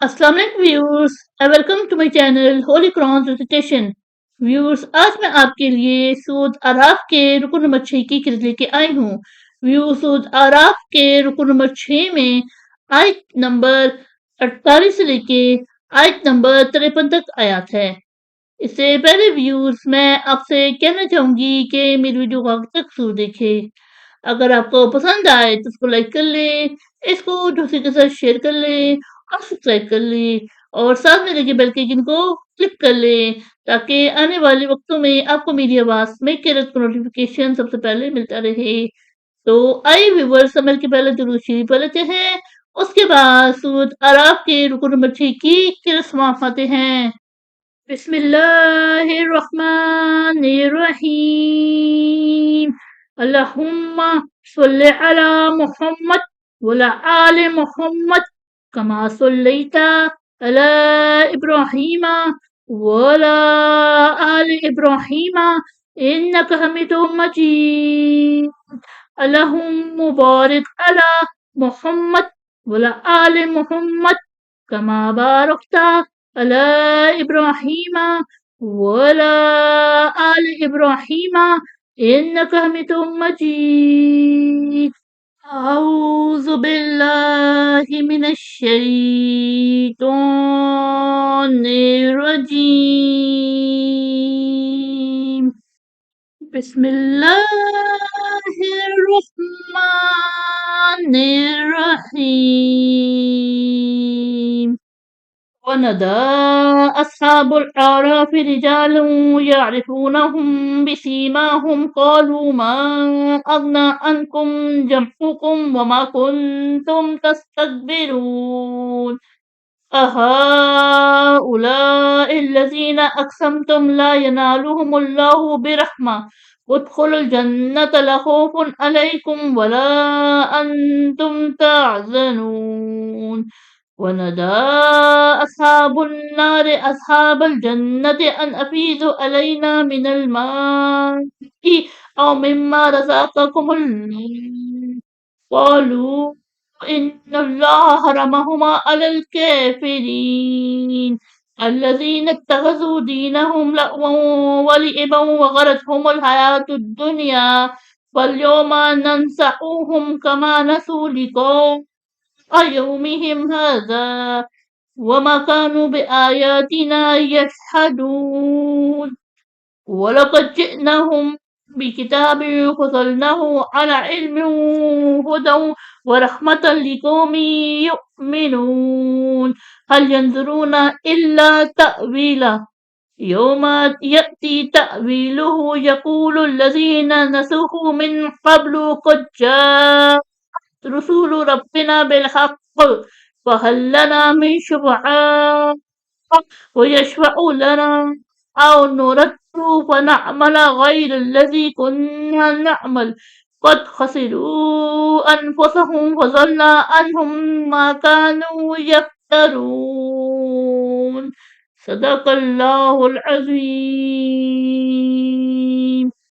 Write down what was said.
السلام علیکم viewers welcome to my channel holy Quran recitation viewers آج میں آپ کے لیے سورۃ اعراف کے رکن نمبر 6 کی قرأت لے کے آئی ہوں ویورز سورۃ اعراف کے رکن نمبر 6 میں آیت نمبر 48 سے لے کے آیت نمبر 53 تک آیات ہے۔ اس سے پہلے ویورز میں آپ سے کہنا چاہوں گی کہ میری ویڈیو کو آخر تک ضرور دیکھیں۔ اگر آپ کو پسند آئے تو اس کو لائک کر لیں، اس کو دوسرے کے ساتھ شیئر کر لیں اور سبسکرائب کر لیں اور ساتھ میں لگے بیل کے آئیکن کو کلک کر لیں تاکہ آنے والے وقتوں میں آپ کو میری آواز میں قرأت کا نوٹیفیکیشن سب سے پہلے ملتا رہے۔ تو آئیے ویورز عمل کے پہلے درود شریف پڑھ لیتے ہیں، اس کے بعد سورۃ اعراف کے رکن نمبر 6 کی قرأت سماعت ہیں۔ بسم اللہ الرحمن الرحیم اللہم صلی علی محمد وعلی آل محمد کما صلیت علی ابراہیم وعلی آل ابراہیم انک حمید مجید اللہم بارک علی محمد وعلی آل محمد کما بارکت علی ابراہیم وعلی آل ابراہیم انک حمید مجید۔ اعوذ باللہ من الشیطان الرجیم بسم اللہ الرحمن الرحیم ونادى أصحاب الأعراف رجالا يعرفونهم بسيماهم قالوا ما أغنى عنكم جمعكم وما كنتم تستكبرون أهؤلاء الذين أقسمتم لا ينالهم الله برحمة ادخلوا الجنة لا خوف عليكم ولا أنتم تحزنون ونادى أصحاب النار أصحاب الجنة أن أفيضوا علينا من الماء أو مما رزقكم الله قالوا إن الله حرمهما على الكافرين الذين اتخذوا دينهم لهوا ولعبا وغرتهم الحياة الدنيا فاليوم ننساهم كما نسوا لقاء يومهم هذا وما كانوا بآياتنا يجحدون ولقد جئناهم بكتاب فصلناه على علم هدى ورحمة لقوم يؤمنون هل ينظرون إلا تأويله يوم يأتي تأويله يقول الذين نسوه من قبل قد جاء رسول ربنا بالحق فهل لنا من شفعاء ويشفع لنا أو نرد فنعمل غير الذي كنا نعمل قد خسروا أنفسهم وضل عنهم ما كانوا يفترون صدق الله العظيم۔